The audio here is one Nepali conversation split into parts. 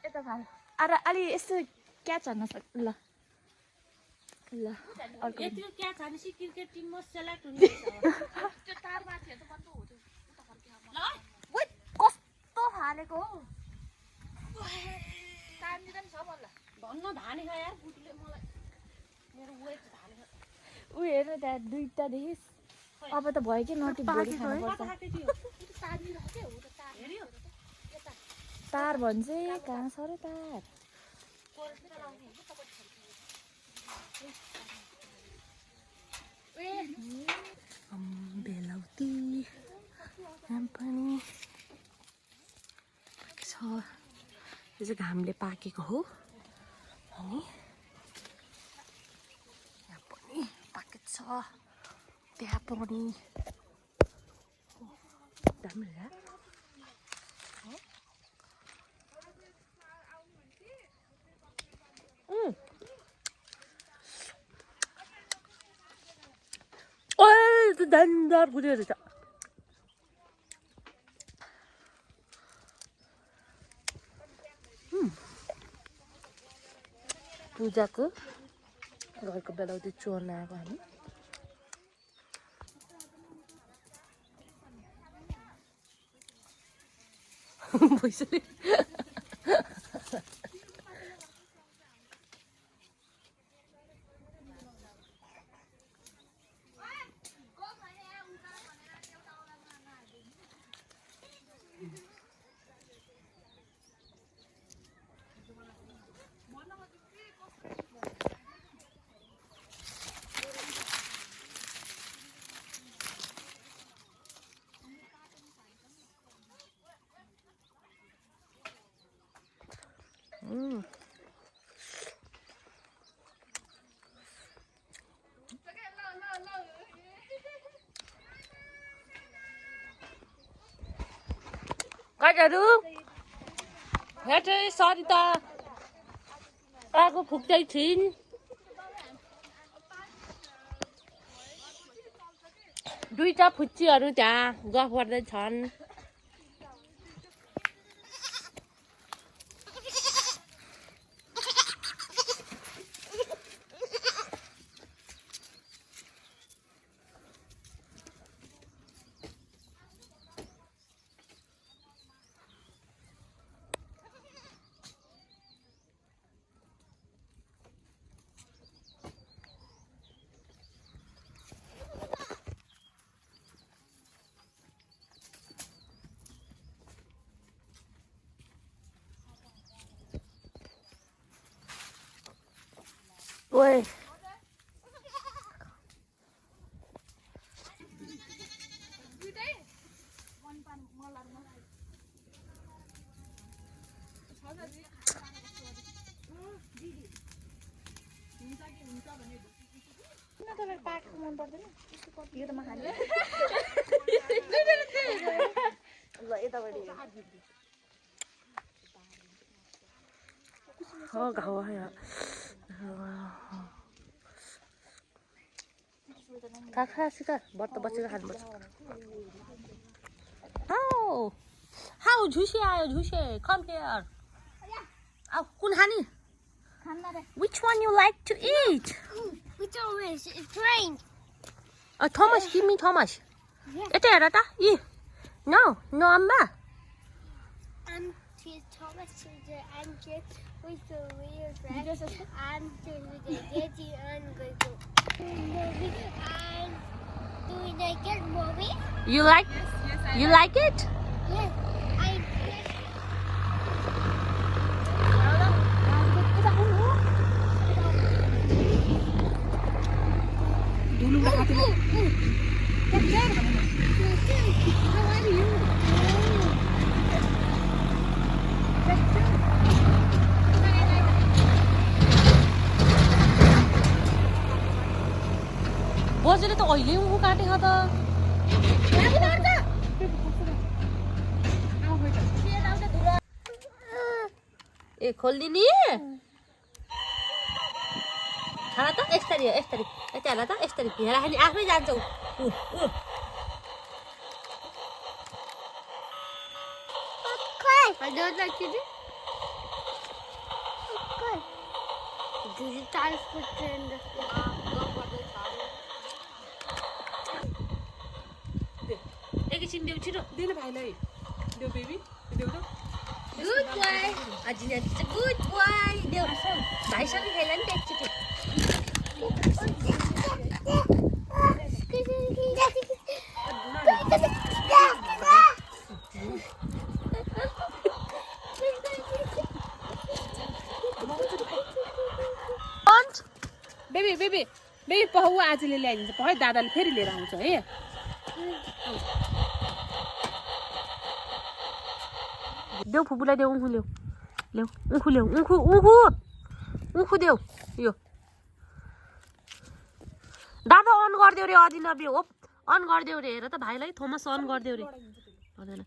यता भाल अरे अलि यस्तो क्याच हान्न सक्छ ल ल यतिको क्याच हानेपछि क्रिकेट टिममा सेलेक्ट हुने त्यो तारमा थियो त बन्द हो त्यो उता फर्किया ल ओइ कस्तो हालेको हो तारतिर नि छ बल्ल भन्न धाने छ यार बुटीले मलाई मेरो वेट धाने छ उ हेर्नु त्यहाँ दुईटा देखिस् अब त भयो कि नटी भोलि खानुपर्छ तार भन्छ कहाँ छ र तार बेलाउती यहाँ पनि छ यो चाहिँ घामले पाकेको हो अनि यहाँ पनि पाकेको छ त्यहाँ पनि दामी होला त्यो दानदार बुझेको रहेछ पूजाको घरको बेलाउती चोर्न आएको हामी भइसक्यो काटहरू यहाँ चाहिँ सरिता आगो फुक्दै छिन् दुईटा फुच्चीहरू त्यहाँ गफ गर्दैछन् ओए पाकेको मन पर्दैन यो त म खाने ल यताबाट गावा खा सिका व्रत बसेर खानुपर्छ हाउ झुसे आयो झुसे कम हियर आउ कुन खाने Which one you like to eat? Which one is it? It's rain. Thomas, give me Thomas. Ete heर त इ No, no अम्मा She's Thomas to the engine with the wheels right and to the Daddy and go movie and do we like it movie? You like? Yes, you like it? Yes, I How are you? बजेले त अहिले उ काटेको त ए खोल्दिनी खाना त यस्तरी हो यस्तरी यता हेर त यस्तरी हेर खाने आफै जान्छ ऊ I don't like it. Okay. Digital footprint. एकैछिन देऊ छिटो दे न भाइलाई देऊ बेबी देऊ त गुड बोय अजिना चाहिँ गुड बोय देऊ भाइसँग खेला नि एकचोटि बेबी बेबी बेबी पहु आजले ल्याइदिन्छ पहै दादाले फेरि लिएर आउँछ है देऊ फुपूलाई देऊ उखु ल्याऊ ल्याऊ उखु ल्याऊ उखु उखु उखु देऊ यो दादा अन गरिदेऊ रे अदिनबी हो अन गरिदेऊ रे हेर त भाइलाई थोमस अन गरिदेऊ रे हुँदैन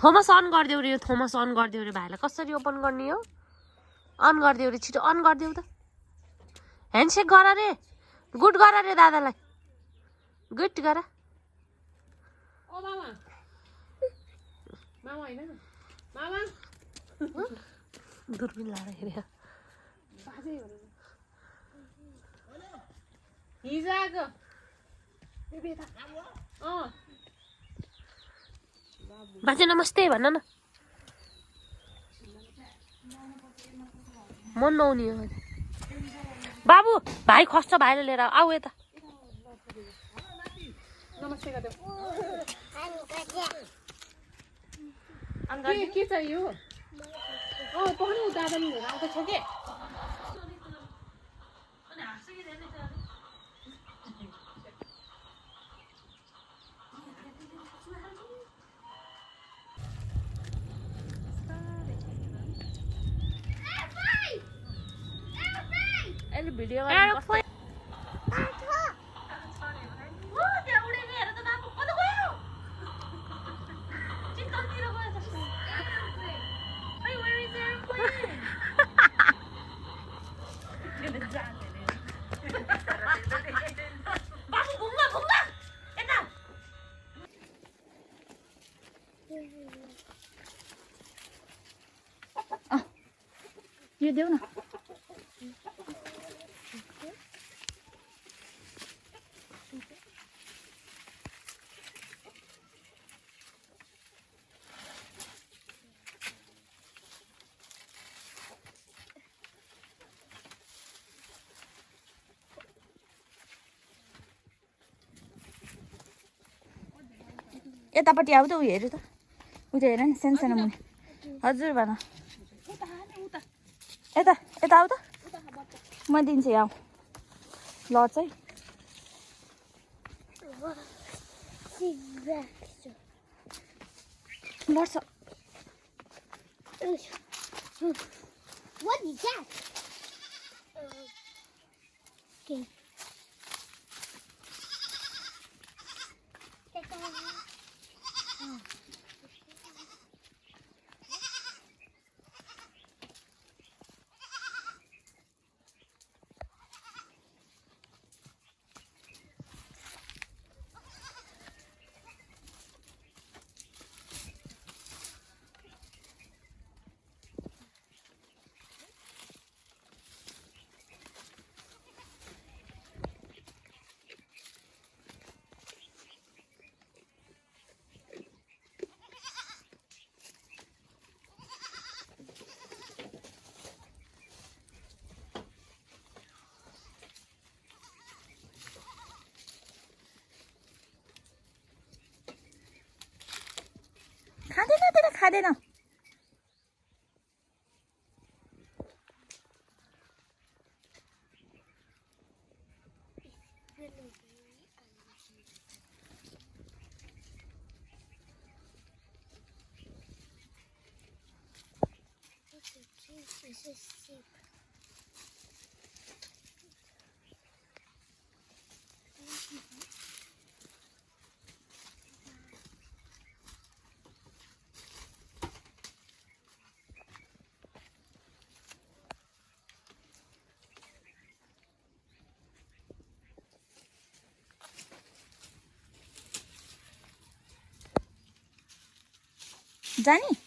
थोमस अन गरिदेऊ रे थोमस अन गरिदेऊ रे भाइलाई कसरी ओपन गर्ने हो अन गरिदेऊ रे छिटो अन गरिदेऊ त ह्यान्डसेक गर रे गुड गर रे दादालाई गुड गर ओ मामा मामा हैन मामा दूरबीन लाएर हेरे बाजे हिजाको बेबी त बाजे नमस्ते भन्न न मन नहुने हो बाबु भाइ खस्छ भाइले लिएर आऊ यता नमस्ते गर्दै अनि के चाहियो पहले दादाले लिएर आउँदैछ के अहिले भिडियो यो देऊ न यतापट्टि आऊ त उ हेर्नु त उ हेर नि सानो सानो मुनि हजुर भन यता यता आऊ त म दिन्छु आऊ ल चाहिँ मर्छ What is that? Okay. खाँदैन त्यसले खाँदैन जानी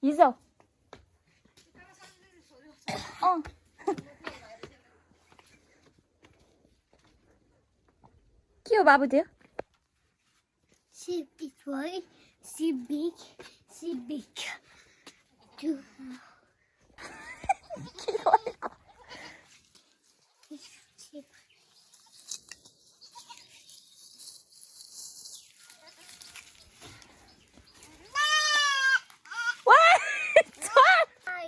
हिजो के हो बाबु त्यो Sheep is white, sheep big, sheep big. Two. Sheep. Hi.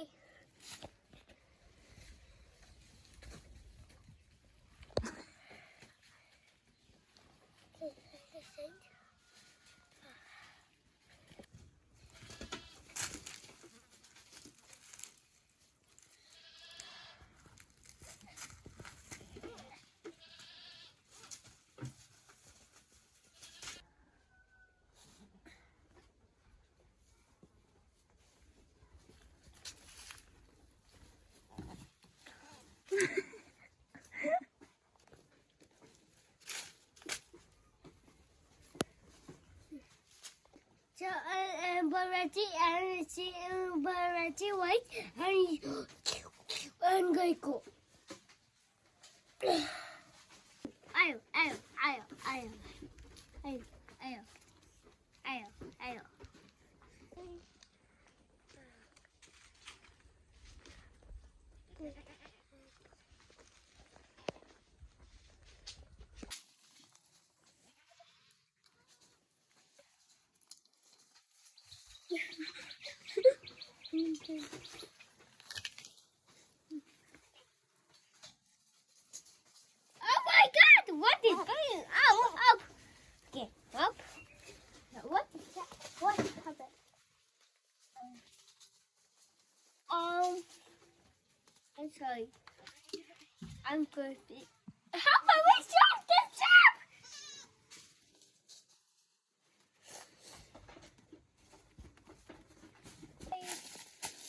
So, Bharati white and Geico. Ayo, ayo, ayo, ayo, ayo, ayo, ayo, ayo. Oh my God! What is going? Up! Okay, up. What is that? What happened? I'm sorry. I'm confused. How am I shot this up?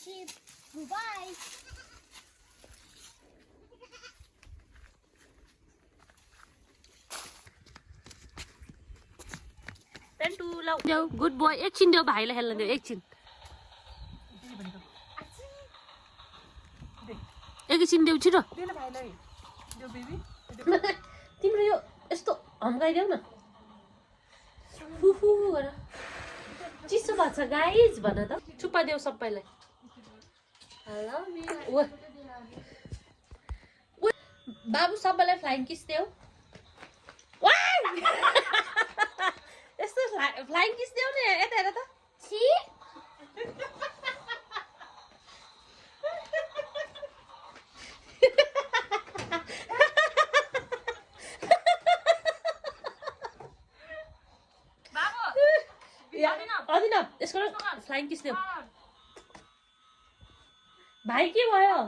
Sheep, goodbye. पेन्टु लाउ देऊ गुड बोय एकछिन देऊ भाइलाई खेल्न देऊ एकछिन एकछिन देऊ छिटो तिम्रो यो यस्तो हम्काइदेऊ न फुफु गर चिसो भएको छ गाइज भन त चुप्पा देऊ सबैलाई बाबु सबैलाई फ्लाइङ किस देऊ यस्तो फ्लाइङ किस देऊ न यता हेर त अदिन यसको फ्लाइङ किस देऊ भाइ के भयो